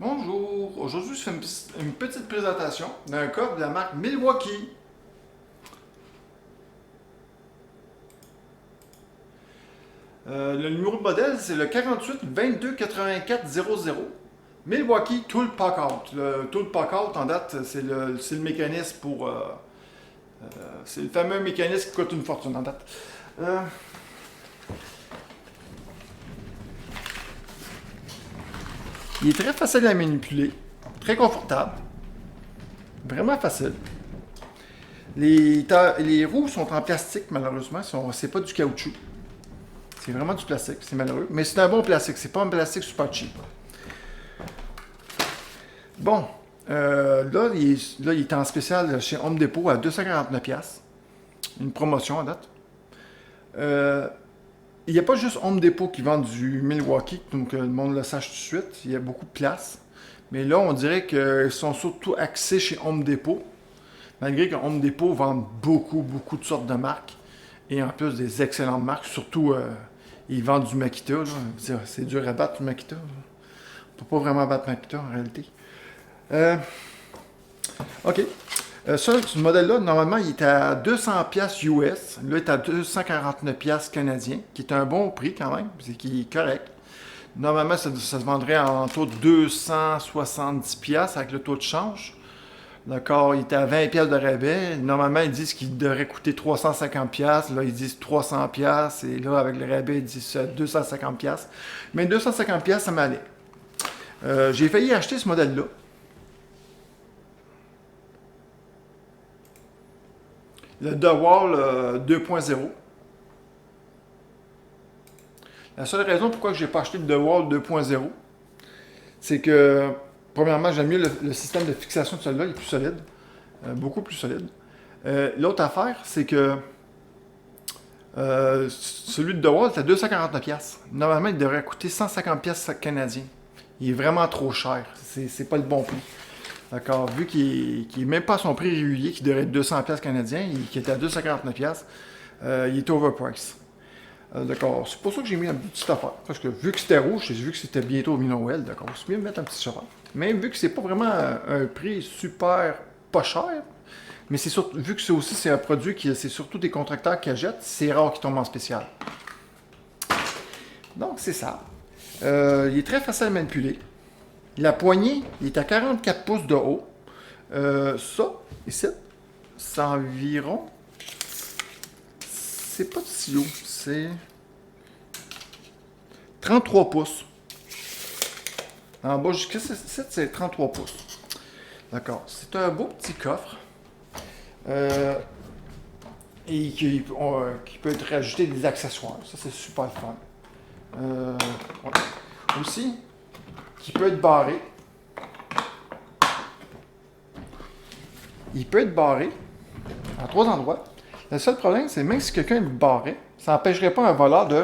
Bonjour, aujourd'hui je fais une petite présentation d'un coffre de la marque Milwaukee. Le numéro de modèle c'est le 48 22 84 00. Milwaukee Tool Packout. Le Tool Packout en date c'est le mécanisme pour... c'est le fameux mécanisme qui coûte une fortune en date. Euh, il est très facile à manipuler, très confortable, vraiment facile. Les roues sont en plastique malheureusement, c'est pas du caoutchouc. C'est vraiment du plastique, c'est malheureux. Mais c'est un bon plastique, c'est pas un plastique super cheap. Bon, il est en spécial chez Home Depot à 249$. Une promotion à date. Euh, il n'y a pas juste Home Depot qui vend du Milwaukee, donc le monde le sache tout de suite. Il y a beaucoup de place. Mais là, on dirait qu'ils sont surtout axés chez Home Depot. Malgré que Home Depot vend beaucoup de sortes de marques. Et en plus des excellentes marques. Surtout, ils vendent du Makita. C'est dur à battre du Makita. On peut pas vraiment battre Makita en réalité. Euh, ok. Ce modèle-là, normalement, il est à 200$ US. Là, il est à 249$ canadiens, qui est un bon prix quand même, c'est qui est correct. Normalement, ça se vendrait en taux de 270$ avec le taux de change. D'accord, il était à 20$ de rabais. Normalement, ils disent qu'il devrait coûter 350$. Là, ils disent 300$. Et là, avec le rabais, ils disent 250$. Mais 250$, ça m'allait. J'ai failli acheter ce modèle-là. Le DeWalt 2.0. La seule raison pourquoi je n'ai pas acheté le DeWalt 2.0, c'est que, premièrement, j'aime mieux le système de fixation de celui-là, il est plus solide. Beaucoup plus solide. L'autre affaire, c'est que celui de DeWalt est à 249$. Normalement, il devrait coûter 150$ canadiens. Il est vraiment trop cher. C'est pas le bon prix. D'accord? Vu qu'il n'est même pas à son prix régulier, qui devrait être 200$ canadiens, qui est à 249$, il est overpriced. D'accord. C'est pour ça que j'ai mis un petit affaire. Parce que vu que c'était rouge, j'ai vu que c'était bientôt Noël, d'accord. C'est mieux de mettre un petit affaire. Même vu que c'est pas vraiment un prix super pas cher, mais c'est surtout, vu que c'est un produit qui c'est surtout des contracteurs qui achètent, c'est rare qu'il tombe en spécial. Donc c'est ça. Il est très facile à manipuler. La poignée, il est à 44 pouces de haut. Ça, ici, c'est environ. C'est pas si haut, c'est 33 pouces. En bas jusqu'à 7, c'est 33 pouces. D'accord. C'est un beau petit coffre. Euh, et qui peut être rajouté des accessoires. Ça, c'est super fun. Ouais. Aussi, qui peut être barré. Il peut être barré à trois endroits. Le seul problème, c'est même si quelqu'un le barrait, ça n'empêcherait pas un voleur de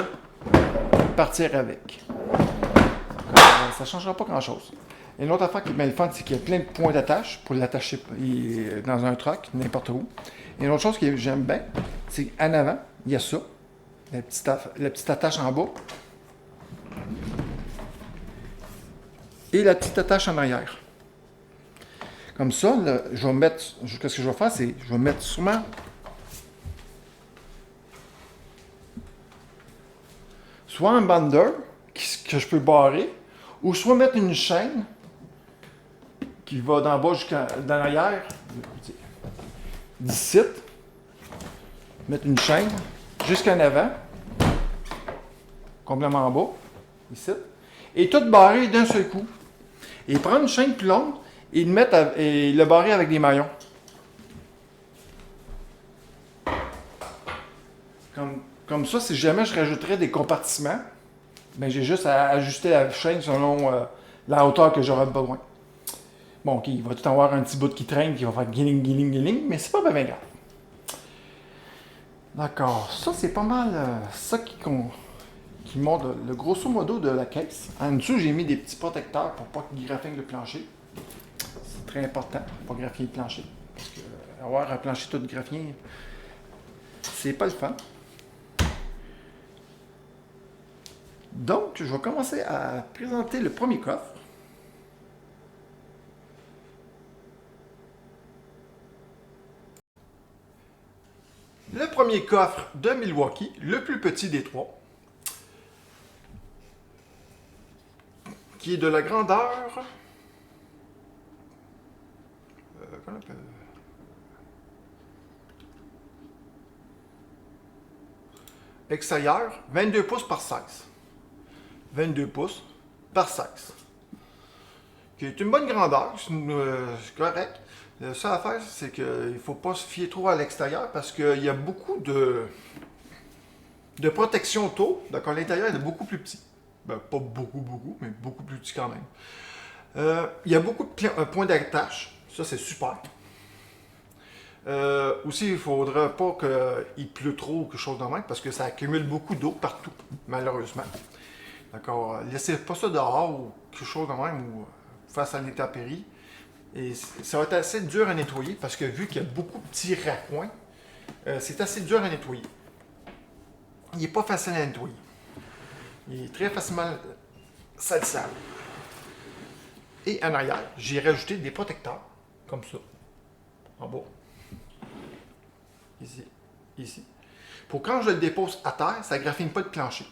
partir avec. Ça ne changera pas grand-chose. Et une autre affaire qui est bien le fun, c'est qu'il y a plein de points d'attache pour l'attacher dans un truck, n'importe où. Et une autre chose que j'aime bien, c'est qu'en avant, il y a ça, la petite attache en bas, et la petite attache en arrière. Comme ça, là, je vais mettre, qu'est-ce que je vais faire, c'est, je vais mettre sûrement soit un bander que je peux barrer, ou soit mettre une chaîne qui va d'en bas jusqu'à l'arrière, d'ici, mettre une chaîne jusqu'en avant, complètement en bas, ici, et tout barrer d'un seul coup. Et prendre une chaîne plus longue et le barrer avec des maillons. Comme ça, si jamais je rajouterais des compartiments, ben j'ai juste à ajuster la chaîne selon la hauteur que j'aurai besoin. Bon, ok, il va tout avoir un petit bout qui traîne, qui va faire guiling, mais c'est pas bien grave. D'accord, ça c'est pas mal ça qui montre le grosso modo de la caisse. En dessous, j'ai mis des petits protecteurs pour pas qu'il graffine le plancher. C'est très important pour pas graffiner le plancher. Parce que avoir un plancher tout graffiné, c'est pas le fun. Donc, je vais commencer à présenter le premier coffre. Le premier coffre de Milwaukee, le plus petit des trois, qui est de la grandeur... qu'on appelle... Extérieur, 22 pouces par 16. 22 pouces par 16. Qui est une bonne grandeur, c'est correct. La seule affaire, c'est qu'il ne faut pas se fier trop à l'extérieur parce qu'il y a beaucoup de protection autour. Donc à l'intérieur, il est beaucoup plus petit. Ben, pas beaucoup, mais beaucoup plus petit quand même. Il y a beaucoup de points d'attache. Ça, c'est super. Aussi, il ne faudrait pas qu'il pleut trop ou quelque chose de même parce que ça accumule beaucoup d'eau partout, malheureusement. D'accord? Laissez pas ça dehors ou quelque chose de même ou face à l'intempérie. Et ça va être assez dur à nettoyer parce que vu qu'il y a beaucoup de petits raccoins, c'est assez dur à nettoyer. Il n'est pas facile à nettoyer. Il est très facilement salissable. Et en arrière, j'ai rajouté des protecteurs, comme ça, en bas. Ici, ici. Pour quand je le dépose à terre, ça ne graffine pas le plancher.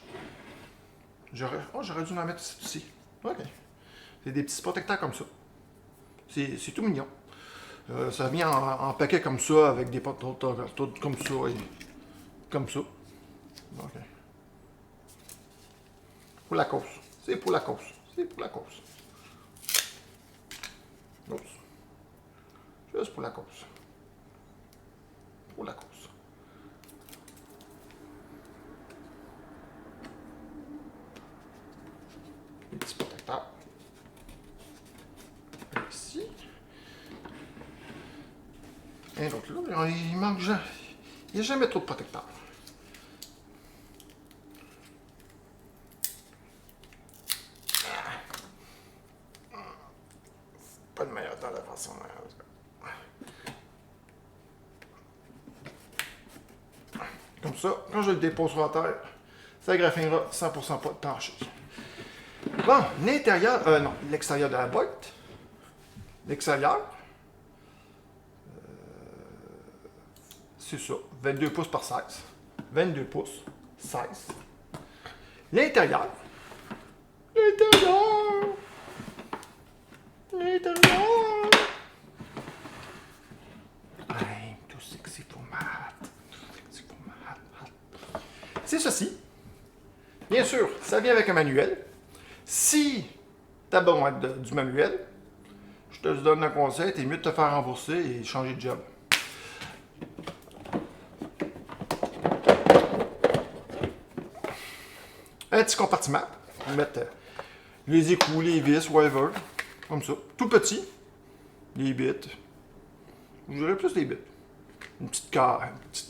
J'aurais dû en mettre ici. OK. C'est des petits protecteurs comme ça. C'est tout mignon. Ça vient en paquet comme ça, avec des protecteurs comme ça et comme ça. OK. Pour la cause. C'est pour la cause. C'est pour la cause. Oups. Juste pour la cause. Pour la cause. Les petits protecteurs. Ici. Et donc là, il manque jamais. Il n'y a jamais trop de protecteurs. Pas de meilleur temps de façon. Comme ça, quand je le dépose sur la terre, ça graffinera 100% pas de plancher. Bon, l'intérieur, non, l'extérieur de la boîte. L'extérieur, c'est ça, 22 pouces par 16. 22 pouces, 16. L'intérieur, l'intérieur. Hey, tout sexy for my hat. C'est ceci. Bien sûr, ça vient avec un manuel. Si tu as besoin du manuel, je te donne un conseil, t'es mieux de te faire rembourser et changer de job. Un petit compartiment. On va mettre les écrous, les vis, whatever. Comme ça. Tout petit. Les bits. Je dirais plus les bits. Une petite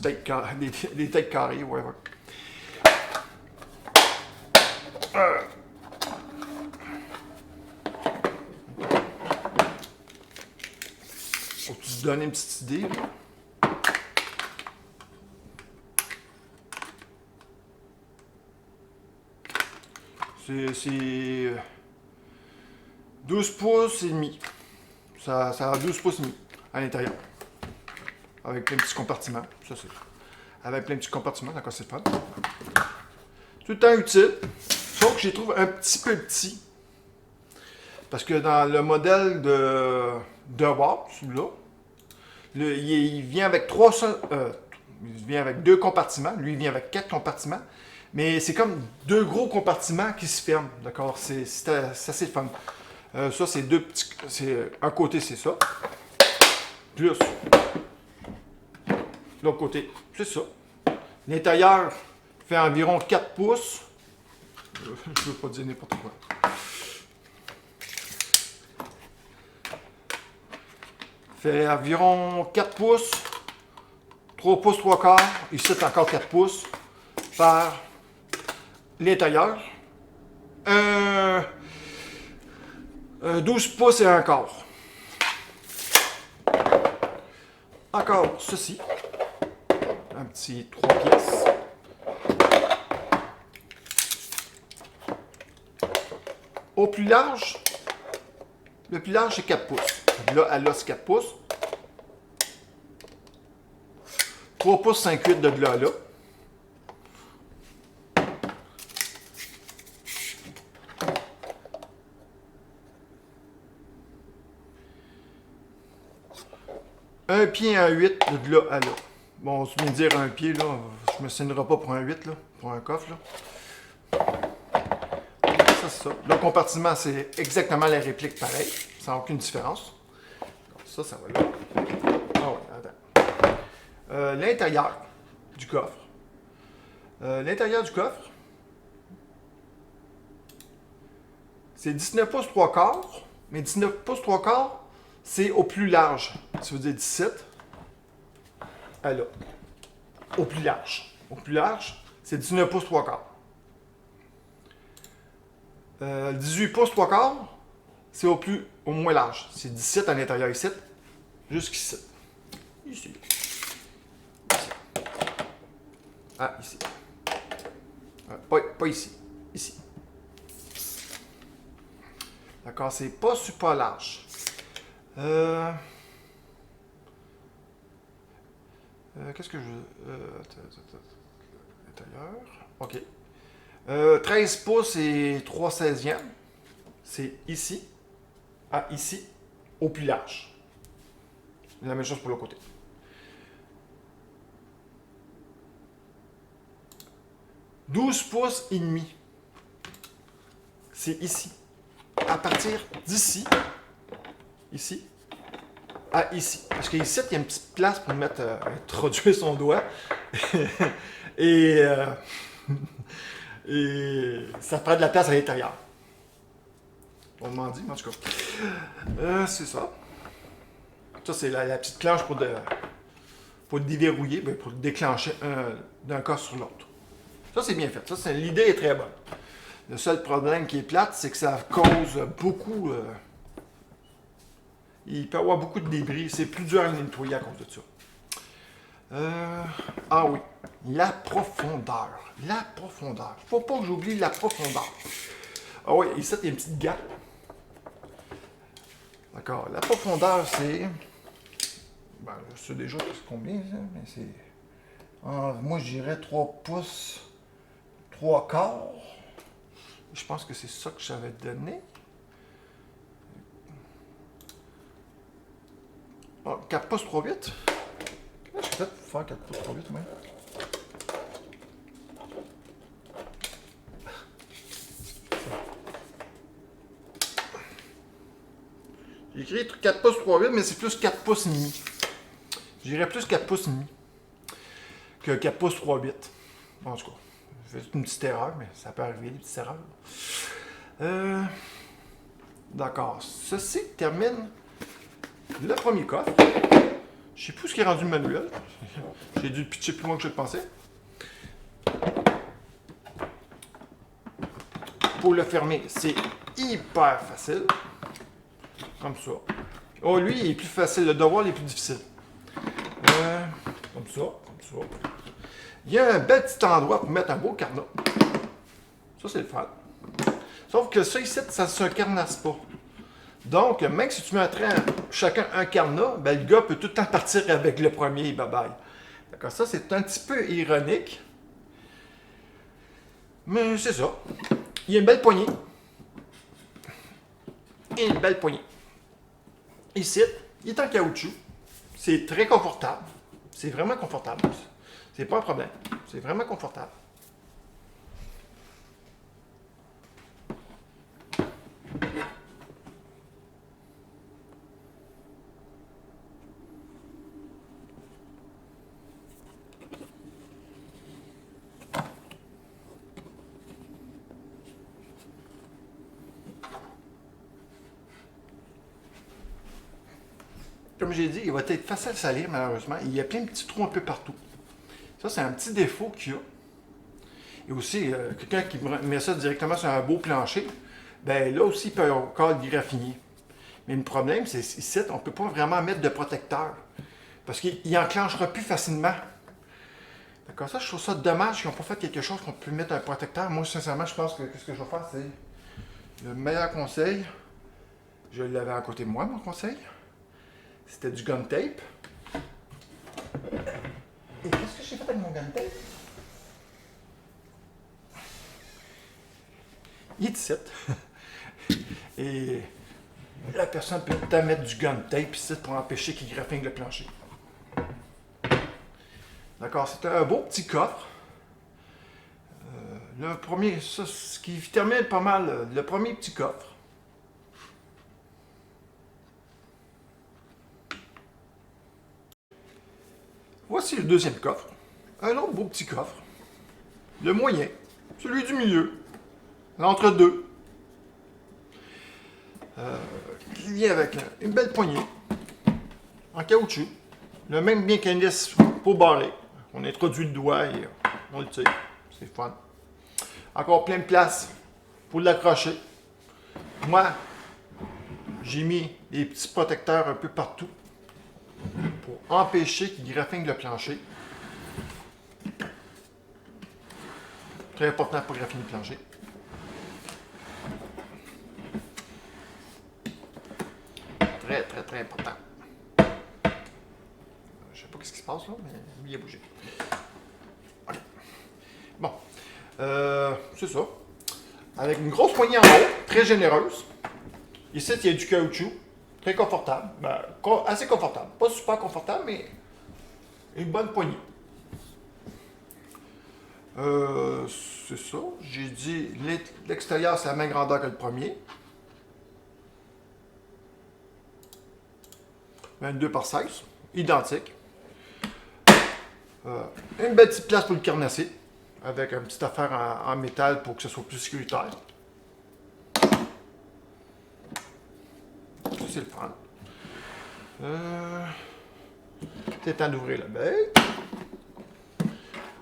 tête carrée, des têtes carrées, whatever. Faut que tu te donnes une petite idée. Là. C'est 12 pouces et demi. Ça a 12 pouces et demi à l'intérieur. Avec plein de petits compartiments. Ça, c'est avec plein de petits compartiments, d'accord, c'est fun. Tout le temps utile. Sauf que je les trouve un petit peu petits. Parce que dans le modèle de Watt, celui-là, il vient avec il vient avec 2 compartiments. Lui, il vient avec 4 compartiments. Mais c'est comme 2 gros compartiments qui se ferment. D'accord? C'est assez fun. Ça, c'est 2 petits. Un côté, c'est ça. Plus. L'autre côté, c'est ça. L'intérieur fait environ 4 pouces. Je ne veux pas dire n'importe quoi. Fait environ 4 pouces. 3 pouces, 3 quarts. Ici, c'est encore 4 pouces. Par l'intérieur. 12 pouces et un quart. Encore ceci. Un petit 3 pièces. Au plus large, le plus large c'est 4 pouces. Là, elle a 4 pouces. 3 pouces 5/8 de là à là. Un pied en 8 de là à là. Bon, tu viens de dire un pied, là. Je me signerai pas pour un 8, là. Pour un coffre, là. Ça, c'est ça. Le compartiment, c'est exactement la réplique pareil. Sans aucune différence. Ça, ça va là. Ah ouais, attends. L'intérieur du coffre. L'intérieur du coffre, c'est 19 pouces 3 quarts. Mais 19 pouces 3 quarts, c'est au plus large. Ça veut dire 17 à là. Au plus large. Au plus large, c'est 19 pouces 3 quarts. 18 pouces 3 quarts, c'est au moins large. C'est 17 à l'intérieur ici, jusqu'ici. Ici. Ah, ici. Pas ici. Ici. D'accord, c'est pas super large. Qu'est-ce que je... Intérieur. OK. 13 pouces et 3 16e. C'est ici. À ici. Au plus large. La même chose pour l'autre côté. 12 pouces et demi. C'est ici. À partir d'ici. Ici. À ici. Parce qu'ici, il y a une petite place pour mettre, introduire son doigt. et ça prend de la place à l'intérieur. On m'en dit, en tout cas. C'est ça. Ça, c'est la petite clenche pour déverrouiller, pour déclencher d'un cas sur l'autre. Ça, c'est bien fait. Ça, l'idée est très bonne. Le seul problème qui est plate, c'est que ça cause beaucoup... il peut y avoir beaucoup de débris. C'est plus dur à nettoyer à cause de ça. Ah oui, la profondeur. La profondeur. Faut pas que j'oublie la profondeur. Ah oui, ici, il y a une petite gap. D'accord. La profondeur, c'est... Ben, je sais déjà c'est combien, ça, mais c'est... moi, je dirais 3 pouces, 3 quarts. Je pense que c'est ça que j'avais donné. 4 pouces 3/8. Comment je fais pour faire 4 pouces 3/8, moi? J'ai écrit 4 pouces 3/8, mais c'est plus 4 pouces et demi. J'irais plus 4 pouces et demi que 4 pouces 3/8. En tout cas, j'ai fait une petite erreur, mais ça peut arriver, des petites erreurs. D'accord. Ceci termine le premier coffre. Je sais plus ce qui est rendu le manuel. J'ai dû le pitcher plus loin que je le pensais. Pour le fermer, c'est hyper facile. Comme ça. Oh, lui, il est plus facile. Le devoir, il est plus difficile. Comme ça, comme ça. Il y a un bel petit endroit pour mettre un beau cadenas. Ça, c'est le fun. Sauf que ça, ici, ça ne se carnasse pas. Donc, même si tu mettrais chacun un cadenas, ben, le gars peut tout le temps partir avec le premier bye-bye. D'accord, ça, c'est un petit peu ironique. Mais c'est ça. Il y a une belle poignée. Et une belle poignée. Ici, il est en caoutchouc. C'est très confortable. C'est vraiment confortable. C'est pas un problème. C'est vraiment confortable. Comme j'ai dit, il va être facile à salir, malheureusement. Il y a plein de petits trous un peu partout. Ça, c'est un petit défaut qu'il y a. Et aussi, quelqu'un qui met ça directement sur un beau plancher, ben là aussi, il peut encore le graffiner. Mais le problème, c'est ici, on ne peut pas vraiment mettre de protecteur. Parce qu'il enclenchera plus facilement. D'accord, ça, je trouve ça dommage qu'ils n'ont pas fait quelque chose qu'on peut mettre un protecteur. Moi, sincèrement, je pense que ce que je vais faire, c'est le meilleur conseil. Je l'avais à côté de moi, mon conseil. C'était du gun tape. Et j'ai fait avec mon gun tape? Il est ici. Et la personne peut peut-être mettre du gun tape ici pour empêcher qu'il graffingue le plancher. D'accord, c'est un beau petit coffre. Le premier, ça, ce qui termine pas mal, le premier petit coffre. Voici le deuxième coffre. Un autre beau petit coffre. Le moyen, celui du milieu, l'entre-deux. Qui vient avec une belle poignée en caoutchouc. Le même mécanisme pour barrer. On introduit le doigt et on le tire. C'est fun. Encore plein de place pour l'accrocher. Moi, j'ai mis des petits protecteurs un peu partout pour empêcher qu'il graffingue le plancher. Très important pour graffiner le plancher. Très, très, très important. Je sais pas ce qui se passe là, mais il a bougé. OK. Bon. C'est ça. Avec une grosse poignée en haut, très généreuse. Ici, il y a du caoutchouc. Très confortable. Ben, assez confortable. Pas super confortable, mais une bonne poignée. C'est ça. J'ai dit l'extérieur, c'est la même grandeur que le premier. 22 par 16. Identique. Une belle petite place pour le carnasser. Avec une petite affaire en métal pour que ce soit plus sécuritaire. Ça, c'est le fun. C'est temps d'ouvrir la bête.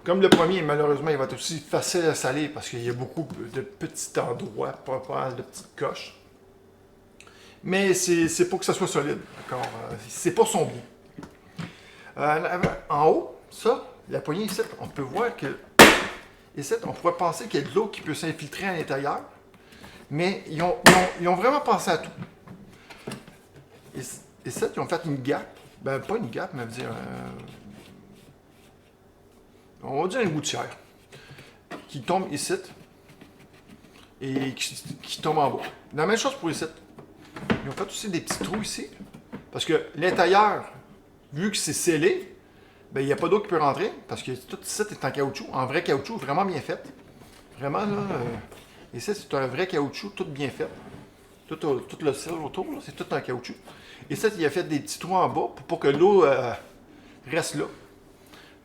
Comme le premier, malheureusement, il va être aussi facile à saler parce qu'il y a beaucoup de petits endroits, pas mal de petites coches. Mais c'est pour que ça soit solide. D'accord? C'est pour son bien. En haut, ça, la poignée ici, on peut voir que ici, on pourrait penser qu'il y a de l'eau qui peut s'infiltrer à l'intérieur. Mais ils ont vraiment pensé à tout. Ici, ils ont fait une gap. Ben, pas une gap, mais dire, on va dire une gouttière qui tombe ici et qui tombe en bas. La même chose pour ici. Ils ont fait aussi des petits trous ici. Parce que l'intérieur, vu que c'est scellé, ben, il n'y a pas d'eau qui peut rentrer. Parce que tout ici est en caoutchouc, en vrai caoutchouc, vraiment bien fait. Vraiment, là, ici, c'est un vrai caoutchouc, tout bien fait. Tout le ciel autour, c'est tout en caoutchouc. Et ça, il a fait des petits trous en bas pour que l'eau reste là.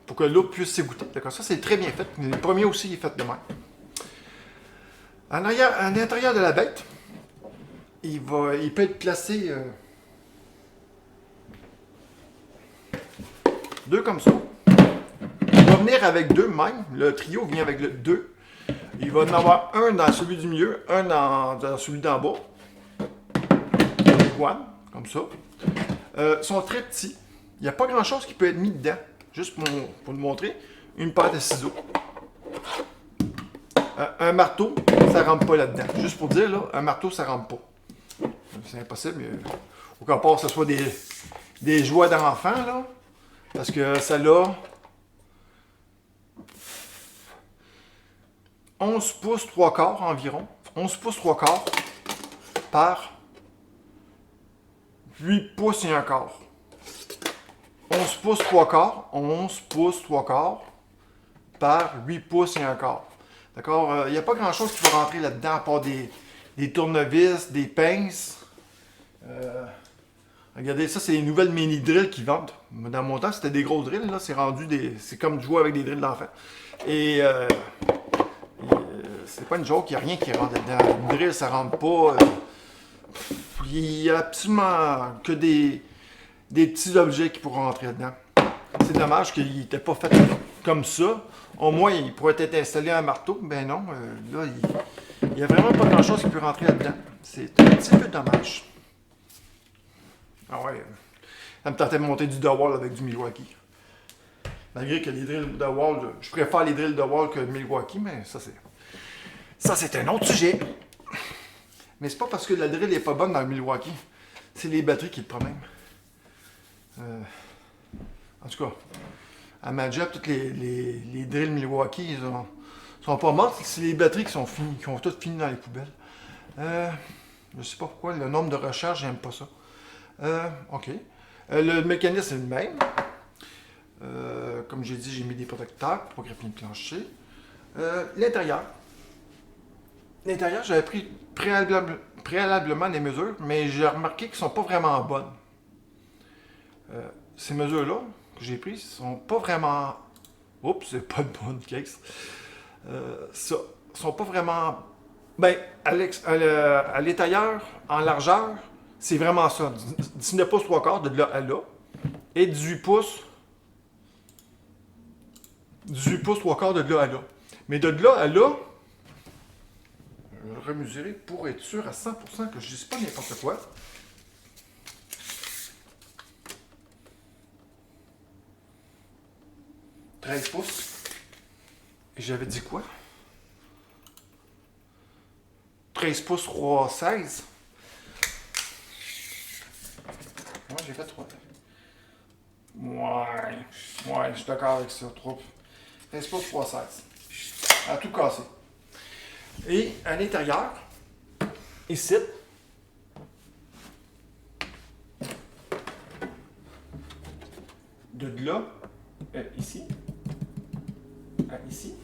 Pour que l'eau puisse s'égoutter. D'accord, ça, c'est très bien fait. Le premier aussi, il est fait de même. À l'intérieur de la bête, il peut être placé deux comme ça. Il va venir avec deux même. Le trio vient avec deux. Il va en avoir un dans celui du milieu, un dans celui d'en bas. Comme ça. Ils sont très petits. Il n'y a pas grand chose qui peut être mis dedans. Juste pour vous montrer. Une paire de ciseaux. Un marteau, ça ne rentre pas là-dedans. Juste pour dire, là, un marteau, ça ne rentre pas. C'est impossible. Au cas où ce soit des jouets d'enfants, là. Parce que celle-là, 11 pouces 3 quarts environ. 11 pouces 3 quarts par 8 pouces et un quart. 11 pouces 3 quarts. 11 pouces 3 quarts par 8 pouces et un quart. D'accord? Il n'y a pas grand-chose qui va rentrer là-dedans à part des tournevis, des pinces. Regardez, ça, c'est les nouvelles mini-drills qu'ils vendent. Dans mon temps, c'était des gros drills. Là, c'est rendu c'est comme jouer avec des drills d'enfants. Et c'est pas une joke, il n'y a rien qui rentre dedans. Une drill, ça rentre pas. Il n'y a absolument que des petits objets qui pourront rentrer dedans. C'est dommage qu'il n'était pas fait comme ça. Au moins, il pourrait être installé un marteau. Ben non, là, il n'y a vraiment pas grand-chose qui peut rentrer là-dedans. C'est un petit peu dommage. Ah ouais, ça me tentait de monter du DeWalt avec du Milwaukee. Malgré que les drills DeWalt, je préfère les drills DeWalt que le Milwaukee, mais ça c'est un autre sujet. Mais c'est pas parce que la drill n'est pas bonne dans le Milwaukee. C'est les batteries qui est le problème. En tout cas, à ma job, toutes les drills Milwaukee, sont pas mortes. C'est les batteries qui sont finies, qui ont toutes fini dans les poubelles. Je sais pas pourquoi, le nombre de recherches, j'aime pas ça. OK. Le mécanisme, c'est le même. Comme j'ai dit, j'ai mis des protecteurs pour pas gripper le plancher. L'intérieur. L'intérieur, j'avais pris préalablement des mesures, mais j'ai remarqué qu'ils sont pas vraiment bonnes. Ces mesures-là que j'ai prises sont pas vraiment... Oups, c'est pas de bonne caisse. Ça, sont pas vraiment... Ben, à l'intérieur, en largeur, c'est vraiment ça. 19 pouces 3 quarts de là à là. Et 18 pouces 3 quarts de là à là. Mais de là à là, je vais le remesurer pour être sûr à 100% que je ne dis pas n'importe quoi. « 13 pouces. Et j'avais dit quoi? 13 pouces 3,16. Moi, j'ai fait 3. Ouais, je suis d'accord avec ça. 13 pouces 3,16. À tout casser. Et à l'intérieur, ici, de là, ici, à ici,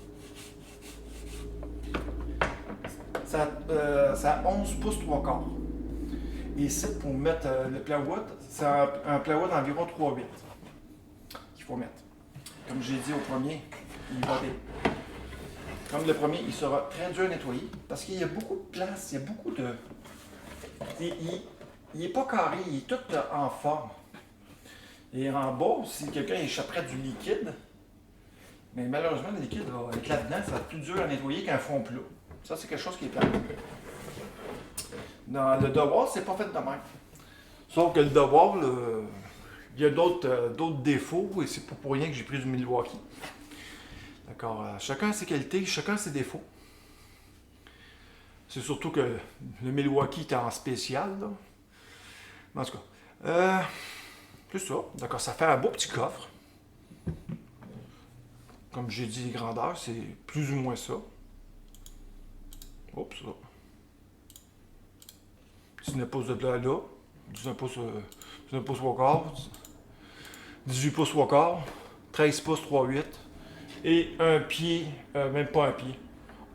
ça a 11 pouces 3 quarts. Et ici, pour mettre le plywood, c'est un plywood d'environ 3,8 qu'il faut mettre. Comme j'ai dit au premier, il va bien. Comme le premier, il sera très dur à nettoyer parce qu'il y a beaucoup de place, il y a beaucoup de... Il n'est pas carré, il est tout en forme. Et en bas, si quelqu'un échapperait du liquide, mais malheureusement, le liquide va être là-dedans, ça va être plus dur à nettoyer qu'un fond plat. Ça, c'est quelque chose qui est plat. Dans le devoir, c'est pas fait de même. Sauf que le devoir, il y a d'autres défauts, et c'est pas pour rien que j'ai pris du Milwaukee. D'accord? Chacun a ses qualités, chacun a ses défauts. C'est surtout que le Milwaukee est en spécial, là. En tout cas, c'est ça. D'accord, ça fait un beau petit coffre. Comme j'ai dit, les grandeurs, c'est plus ou moins ça. Oups, ça. 19 pouces de là à là. 19 pouces 3 quarts. 18 pouces 3 quarts. 13 pouces 3,8. Et un pied, même pas un pied.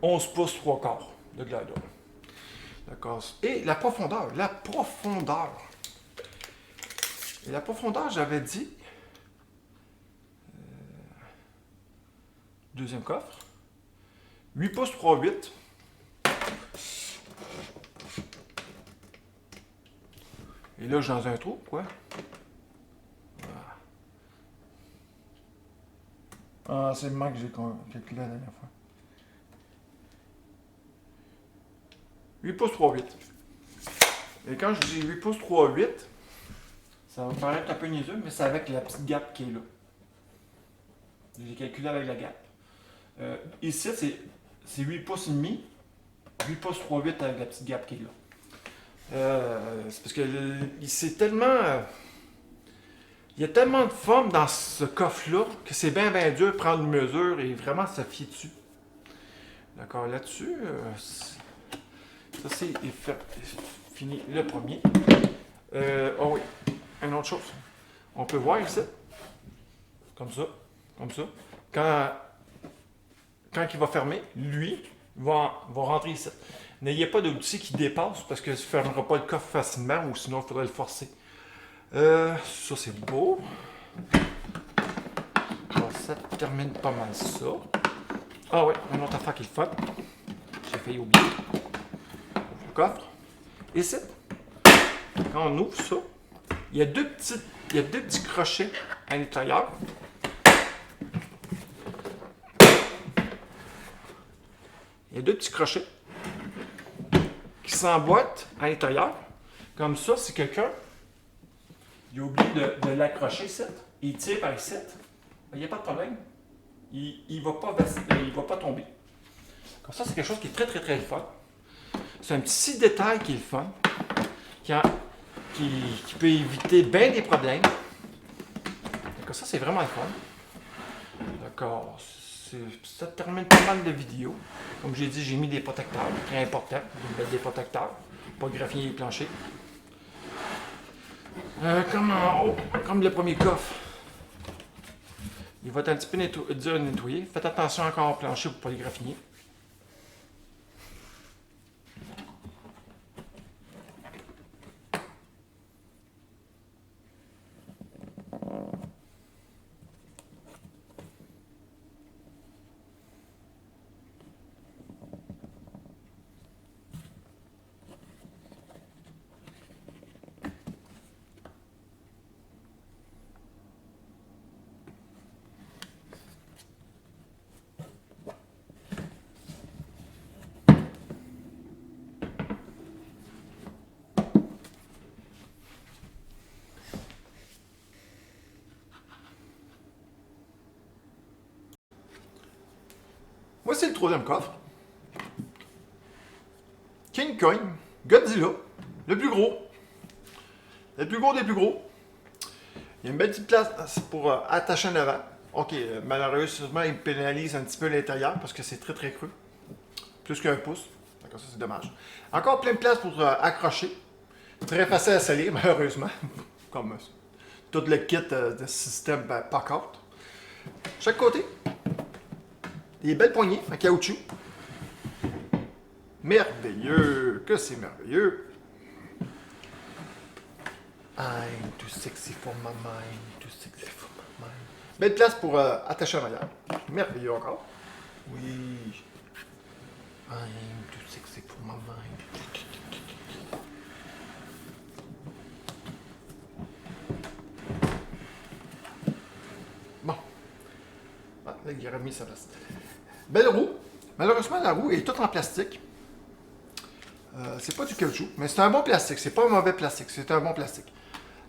11 pouces 3 quarts de là à là. D'accord. Et la profondeur. Et la profondeur, j'avais dit... deuxième coffre. 8 pouces 3,8. Et là, je suis dans un trou, quoi. Voilà. Ah, c'est le manque que j'ai calculé la dernière fois. 8 pouces 3,8. Et quand je dis 8 pouces 3,8, ça va paraître un peu niaiseux, mais c'est avec la petite gap qui est là. Je l'ai calculé avec la gap. Ici, c'est 8 pouces et demi. 8 pouces 3,8 avec la petite gap qui est là. C'est parce que c'est tellement... il y a tellement de formes dans ce coffre-là que c'est bien dur de prendre une mesure et vraiment se fier dessus. D'accord, là-dessus, ça c'est fini le premier. Oh oui, une autre chose. On peut voir ici, comme ça. Quand il va fermer, lui, va rentrer ici. N'ayez pas d'outil qui dépasse parce que ça ne fermera pas le coffre facilement ou sinon il faudrait le forcer. Ça c'est beau. Alors, ça termine pas mal ça. Ah oui, une autre affaire qui est le fun. J'ai failli oublier. Le coffre. Ici, quand on ouvre ça, il y a deux petits crochets à l'intérieur. Il y a deux petits crochets qui s'emboîtent à l'intérieur. Comme ça, si quelqu'un il a oublié de l'accrocher ici, il tire par ici, il n'y a pas de problème. Il ne va pas tomber. Comme ça, c'est quelque chose qui est très, très, très fun. C'est un petit détail qui est le fun, qui peut éviter bien des problèmes. Comme ça, c'est vraiment le fun. ça termine pas mal de vidéos. Comme j'ai dit, j'ai mis des protecteurs, très importants. Des protecteurs, pas graffiner les planchers. Comme en haut, comme le premier coffre. Il va être un petit peu dur à nettoyer. Faites attention encore au plancher pour ne pas les graffiner. Voici le troisième coffre. King Kong, Godzilla, le plus gros. Le plus gros des plus gros. Il y a une belle petite place pour attacher en avant. Ok, malheureusement, il pénalise un petit peu l'intérieur parce que c'est très très creux. Plus qu'un pouce. D'accord, ça c'est dommage. Encore plein de place pour accrocher. Très facile à salir, malheureusement. Comme tout le kit de système Packard. Chaque côté, des belles poignées en caoutchouc. Merveilleux! Que c'est merveilleux! I'm too sexy for my mind, too sexy for my mind. Belle place pour attacher en arrière. Merveilleux encore. Oui. I'm too sexy for my mind. Bon. Ah, là, il a remis sa place. Belle roue. Malheureusement, la roue est toute en plastique. C'est pas du caoutchouc, mais c'est un bon plastique. C'est pas un mauvais plastique, c'est un bon plastique.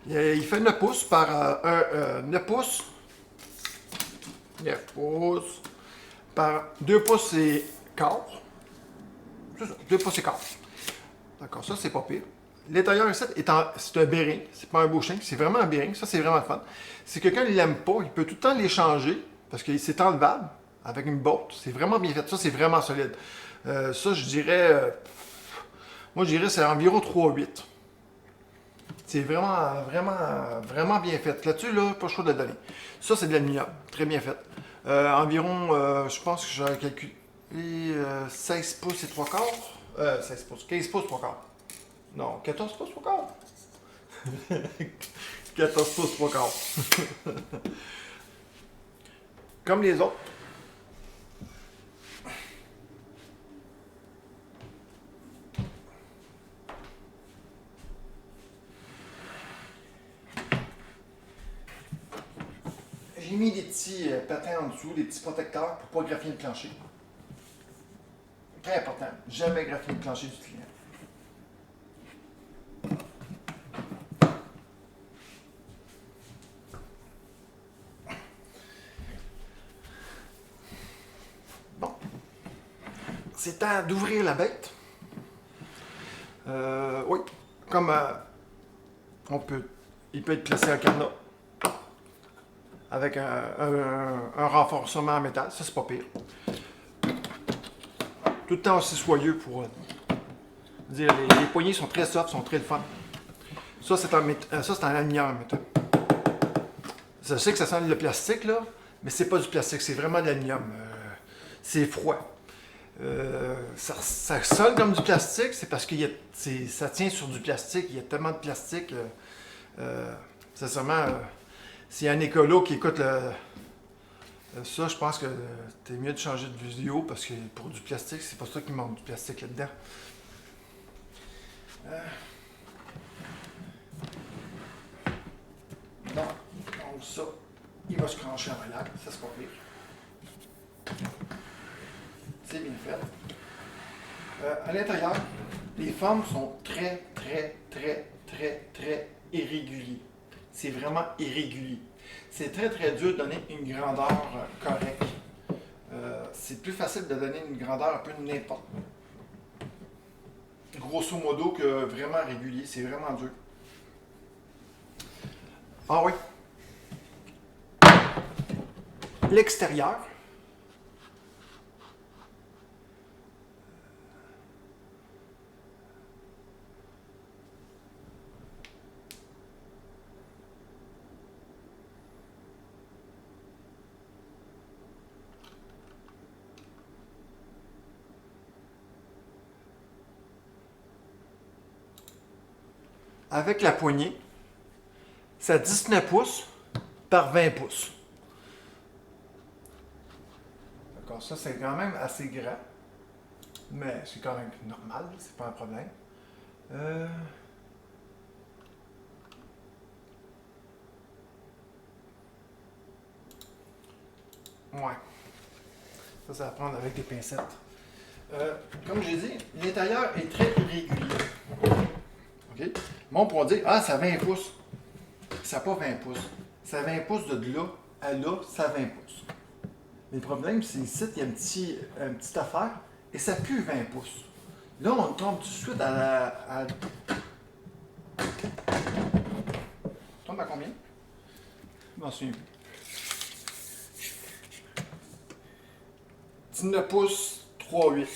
Il fait 9 pouces par 9 pouces. 9 pouces par 2 pouces et quart. C'est ça, 2 pouces et quart. D'accord, ça c'est pas pire. L'intérieur ici, c'est un bearing, c'est pas un bushing, c'est vraiment un bearing. Ça c'est vraiment le fun. C'est que quand il l'aime pas, il peut tout le temps les changer parce que c'est enlevable avec une botte. C'est vraiment bien fait. Ça c'est vraiment solide. Ça je dirais. Moi, je dirais que c'est environ 3,8. C'est vraiment, vraiment, vraiment bien fait. Là-dessus, là, pas le choix de le donner. Ça, c'est de l'aluminium. Très bien fait. Environ, je pense que j'ai calculé 16 pouces et 3 quarts. 16 pouces, 15 pouces 3 quarts. Non, 14 pouces 3 quarts. 14 pouces 3 quarts. Comme les autres. J'ai mis des petits patins en dessous, des petits protecteurs pour ne pas graffiner le plancher. Très important, jamais graffiner le plancher du client. Bon. C'est temps d'ouvrir la bête. Oui, comme il peut être placé en cadenas. Avec un renforcement en métal, ça c'est pas pire. Tout le temps aussi soyeux pour dire les poignées sont très soft, sont très le fun. Ça c'est en aluminium. Je sais que ça sent le plastique là, mais c'est pas du plastique, c'est vraiment de l'aluminium. C'est froid. Ça sonne comme du plastique, c'est parce que ça tient sur du plastique. Il y a tellement de plastique. Sincèrement. S'il y a un écolo qui écoute ça, je pense que t'es mieux de changer de vidéo parce que pour du plastique, c'est pas ça qu'il manque du plastique là-dedans. Donc ça, il va se crancher en arrière, ça c'est pas pire. C'est bien fait. À l'intérieur, les formes sont très, très, très, très, très irréguliers. C'est vraiment irrégulier. C'est très très dur de donner une grandeur correcte. C'est plus facile de donner une grandeur un peu n'importe. Grosso modo que vraiment régulier, c'est vraiment dur. Ah oui. l'extérieur. Avec la poignée, c'est 19 pouces par 20 pouces. D'accord, ça c'est quand même assez grand, mais c'est quand même normal, c'est pas un problème. Ouais, ça va prendre avec des pincettes. Comme j'ai dit, l'intérieur est très irrégulier. OK? Bon, on pourra dire, ah, ça a 20 pouces. Ça n'a pas 20 pouces. Ça a 20 pouces de là à là, ça a 20 pouces. Mais le problème, c'est ici, il y a une petite affaire et ça pue 20 pouces. Là, on tombe tout de suite à... On tombe à combien? Je m'en souviens plus. 19 pouces, 3,8.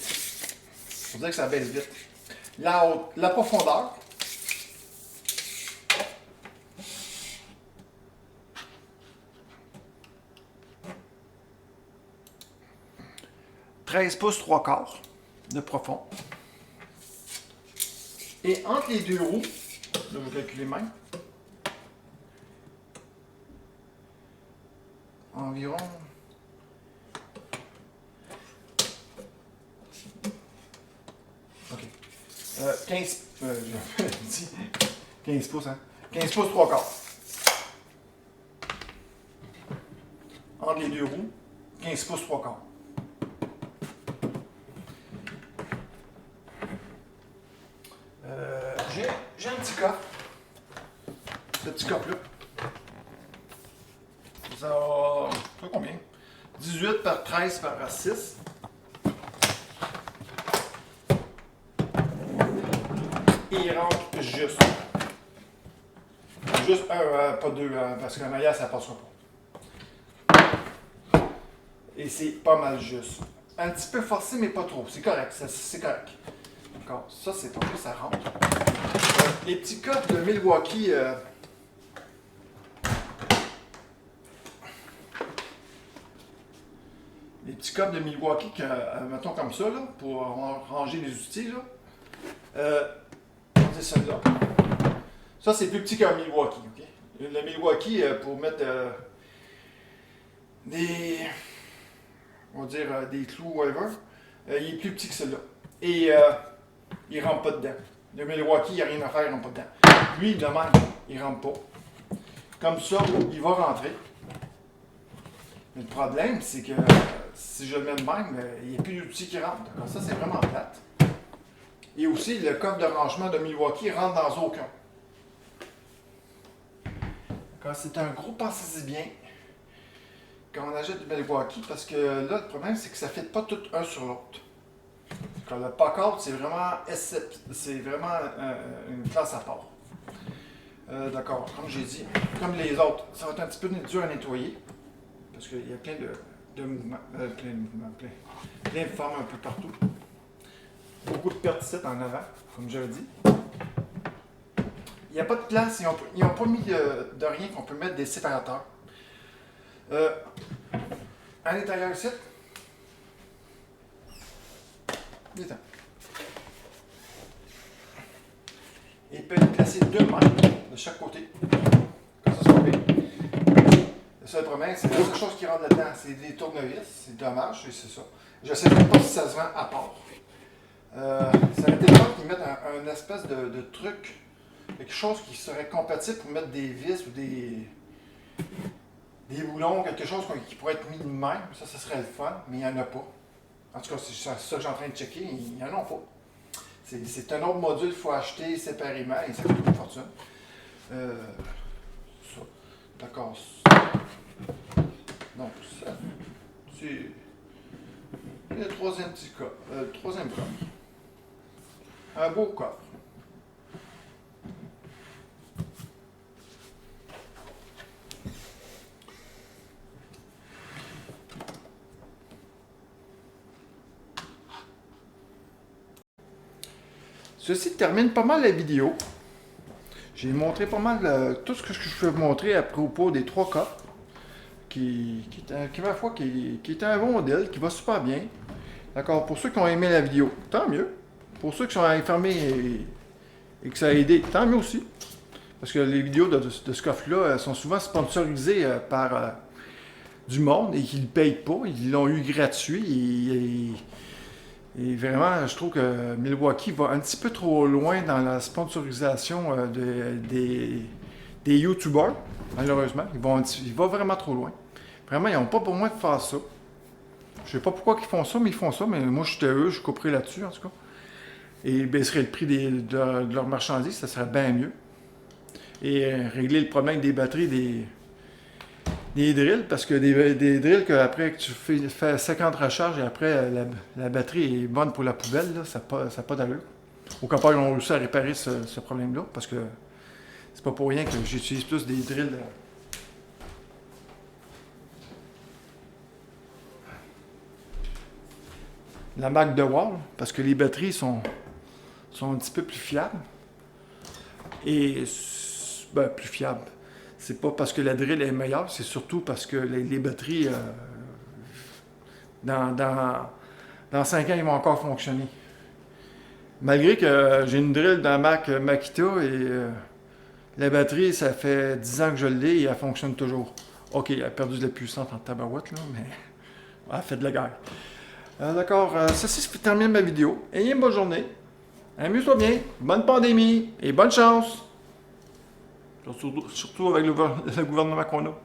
Faut dire que ça baisse vite. La profondeur. « 13 pouces 3 quarts de profond. Et entre les deux roues, là je vais calculer même, environ 15, 15 pouces, hein? 15 pouces 3 quarts. Entre les deux roues, 15 pouces 3 quarts. J'ai un petit coffre. Ce petit coffre-là. Ça va combien? 18 par 13 par 6. Et il rentre juste. Juste un, pas deux, parce que la maillard, ça ne passera pas. Et c'est pas mal juste. Un petit peu forcé, mais pas trop. C'est correct, c'est correct. D'accord, ça c'est pas plus, ça rentre. Les petits coffres de Milwaukee. Les petits coffres de Milwaukee, mettons comme ça, là, pour ranger les outils, là. C'est celui-là. Ça, c'est plus petit qu'un Milwaukee. Okay? Le Milwaukee, pour mettre on va dire, des clous, whatever, il est plus petit que celui-là. Et il ne rentre pas dedans. Le Milwaukee, il n'y a rien à faire, il ne rentre pas dedans. Lui, de même, il ne rentre pas. Comme ça, il va rentrer. Mais le problème, c'est que si je le mets de même, il n'y a plus d'outils qui rentrent. Alors ça, c'est vraiment plate. Et aussi, le coffre de rangement de Milwaukee rentre dans aucun. C'est un gros pensez-y bien quand on achète du Milwaukee, parce que là, le problème, c'est que ça ne fit pas tout un sur l'autre. Le Packard, c'est vraiment une classe à part. D'accord, comme j'ai dit, comme les autres, ça va être un petit peu dur à nettoyer, parce qu'il y a plein de mouvements, plein de formes un peu partout. Beaucoup de pertes en avant, comme je l'ai dit. Il n'y a pas de place, ils n'ont pas mis de rien qu'on peut mettre des séparateurs. À l'intérieur ici, il peut être placé 2 mètres de chaque côté, comme ça soit bien. Le seul problème, c'est la seule chose qui rentre là-dedans, c'est des tournevis, c'est dommage, c'est ça. Je ne sais même pas si ça se vend à part. Ça aurait été le fun qu'ils mettent un espèce de truc, quelque chose qui serait compatible pour mettre des vis ou des boulons, quelque chose qui pourrait être mis de même. Ça serait le fun, mais il n'y en a pas. En tout cas, c'est ça que je suis en train de checker, il n'y en a pas. C'est un autre module qu'il faut acheter séparément et ça coûte une fortune. Ça. D'accord. Donc, ça, c'est le troisième petit coffre. Le troisième coffre. Un beau coffre. ceci termine pas mal la vidéo. J'ai montré pas mal tout ce que je peux vous montrer à propos des 3K, qui est un bon modèle, qui va super bien. D'accord, pour ceux qui ont aimé la vidéo, tant mieux. Pour ceux qui sont informés et que ça a aidé, tant mieux aussi. Parce que les vidéos de ce coffre-là sont souvent sponsorisées par du monde et qu'ils ne payent pas. Ils l'ont eu gratuit. Et vraiment, je trouve que Milwaukee va un petit peu trop loin dans la sponsorisation des YouTubers, malheureusement. Il va vraiment trop loin. Vraiment, ils n'ont pas pour moi de faire ça. Je sais pas pourquoi ils font ça, mais ils font ça. Mais moi, j'étais eux, je couperais là-dessus, en tout cas. Et ils baisseraient le prix de leurs marchandises, ça serait bien mieux. Et régler le problème des batteries des drills, parce que des drills que après que tu fais 50 recharges et après la batterie est bonne pour la poubelle, là, ça n'a pas d'allure. Au contraire, ils ont réussi à réparer ce problème-là, parce que c'est pas pour rien que j'utilise plus des drills. La marque DeWalt, parce que les batteries sont un petit peu plus fiables. Et plus fiables. C'est pas parce que la drill est meilleure, c'est surtout parce que les batteries, dans 5 ans, ils vont encore fonctionner. Malgré que j'ai une drill dans la marque Makita et la batterie, ça fait 10 ans que je l'ai et elle fonctionne toujours. Ok, elle a perdu de la puissance en tabarouette, là, mais elle fait de la guerre. D'accord, ceci termine ma vidéo. Ayez une bonne journée. Amuse-toi bien, bonne pandémie et bonne chance! Surtout avec le gouvernement qu'on a.